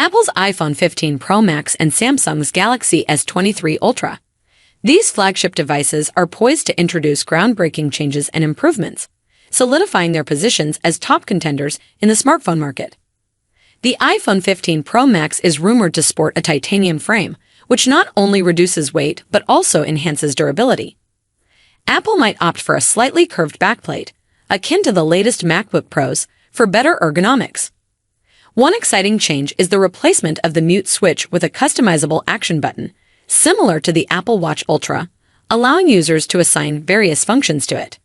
Apple's iPhone 15 Pro Max and Samsung's Galaxy S23 Ultra. These flagship devices are poised to introduce groundbreaking changes and improvements, solidifying their positions as top contenders in the smartphone market. The iPhone 15 Pro Max is rumored to sport a titanium frame, which not only reduces weight but also enhances durability. Apple might opt for a slightly curved backplate, akin to the latest MacBook Pros, for better ergonomics. One exciting change is the replacement of the mute switch with a customizable action button, similar to the Apple Watch Ultra, allowing users to assign various functions to it.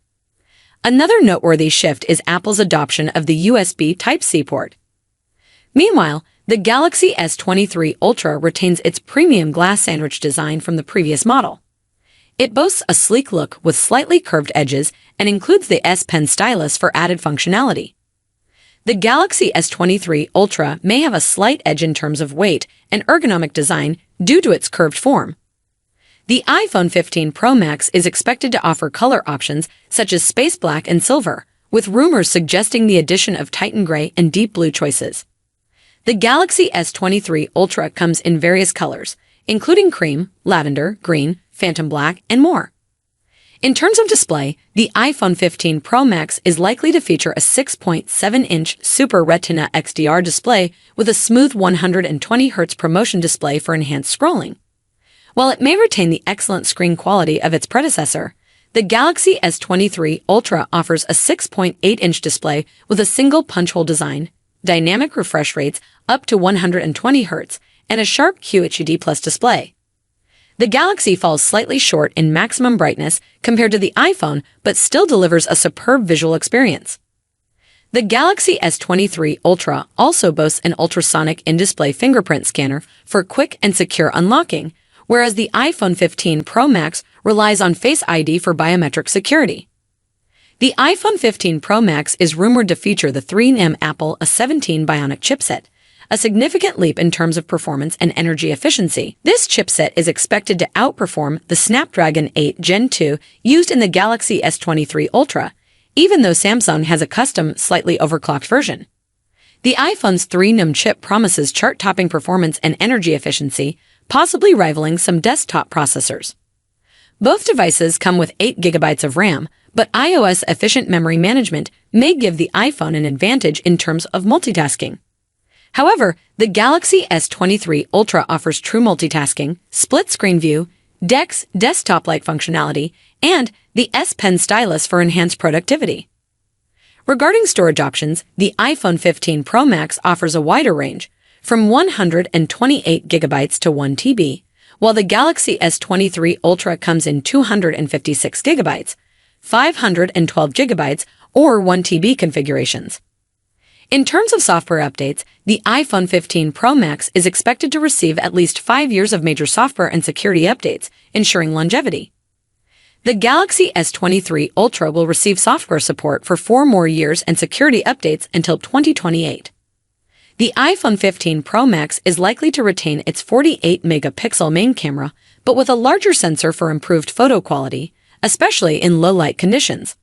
Another noteworthy shift is Apple's adoption of the USB Type-C port. Meanwhile, the Galaxy S23 Ultra retains its premium glass sandwich design from the previous model. It boasts a sleek look with slightly curved edges and includes the S Pen stylus for added functionality. The Galaxy S23 Ultra may have a slight edge in terms of weight and ergonomic design due to its curved form. The iPhone 15 Pro Max is expected to offer color options such as space black and silver, with rumors suggesting the addition of Titan gray and deep blue choices. The Galaxy S23 Ultra comes in various colors, including cream, lavender, green, phantom black, and more. In terms of display, the iPhone 15 Pro Max is likely to feature a 6.7-inch Super Retina XDR display with a smooth 120Hz ProMotion display for enhanced scrolling. While it may retain the excellent screen quality of its predecessor, the Galaxy S23 Ultra offers a 6.8-inch display with a single punch-hole design, dynamic refresh rates up to 120Hz, and a sharp QHD+ display. The Galaxy falls slightly short in maximum brightness compared to the iPhone, but still delivers a superb visual experience. The Galaxy S23 Ultra also boasts an ultrasonic in-display fingerprint scanner for quick and secure unlocking, whereas the iPhone 15 Pro Max relies on Face ID for biometric security. The iPhone 15 Pro Max is rumored to feature the 3nm Apple A17 Bionic chipset, a significant leap in terms of performance and energy efficiency. This chipset is expected to outperform the Snapdragon 8 Gen 2 used in the Galaxy S23 Ultra, even though Samsung has a custom, slightly overclocked version. The iPhone's 3nm chip promises chart-topping performance and energy efficiency, possibly rivaling some desktop processors. Both devices come with 8 GB of RAM, but iOS-efficient memory management may give the iPhone an advantage in terms of multitasking. However, the Galaxy S23 Ultra offers true multitasking, split-screen view, DeX desktop-like functionality, and the S Pen stylus for enhanced productivity. Regarding storage options, the iPhone 15 Pro Max offers a wider range, from 128 GB to 1 TB, while the Galaxy S23 Ultra comes in 256 GB, 512 GB, or 1 TB configurations. In terms of software updates, the iPhone 15 Pro Max is expected to receive at least 5 years of major software and security updates, ensuring longevity. The Galaxy S23 Ultra will receive software support for 4 more years and security updates until 2028. The iPhone 15 Pro Max is likely to retain its 48-megapixel main camera, but with a larger sensor for improved photo quality, especially in low-light conditions.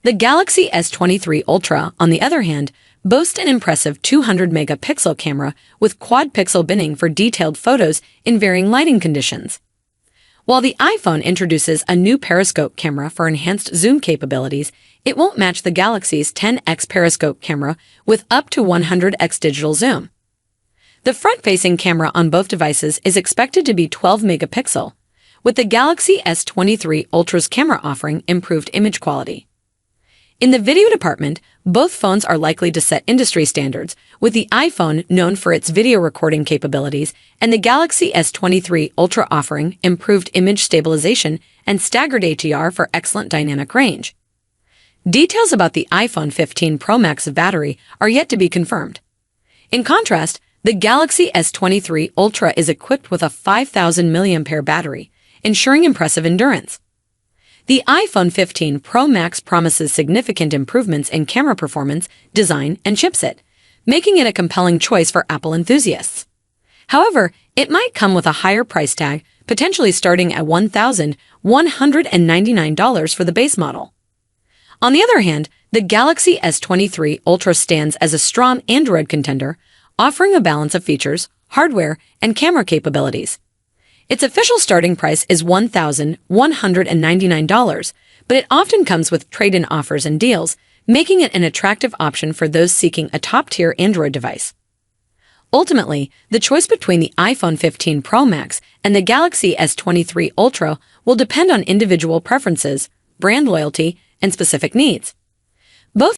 The Galaxy S23 Ultra, on the other hand, boasts an impressive 200-megapixel camera with quad-pixel binning for detailed photos in varying lighting conditions. While the iPhone introduces a new periscope camera for enhanced zoom capabilities, it won't match the Galaxy's 10x periscope camera with up to 100x digital zoom. The front-facing camera on both devices is expected to be 12-megapixel, with the Galaxy S23 Ultra's camera offering improved image quality. In the video department, both phones are likely to set industry standards, with the iPhone known for its video recording capabilities and the Galaxy S23 Ultra offering improved image stabilization and staggered HDR for excellent dynamic range. Details about the iPhone 15 Pro Max battery are yet to be confirmed. In contrast, the Galaxy S23 Ultra is equipped with a 5,000 mAh battery, ensuring impressive endurance. The iPhone 15 Pro Max promises significant improvements in camera performance, design, and chipset, making it a compelling choice for Apple enthusiasts. However, it might come with a higher price tag, potentially starting at $1,199 for the base model. On the other hand, the Galaxy S23 Ultra stands as a strong Android contender, offering a balance of features, hardware, and camera capabilities. Its official starting price is $1,199, but it often comes with trade-in offers and deals, making it an attractive option for those seeking a top-tier Android device. Ultimately, the choice between the iPhone 15 Pro Max and the Galaxy S23 Ultra will depend on individual preferences, brand loyalty, and specific needs.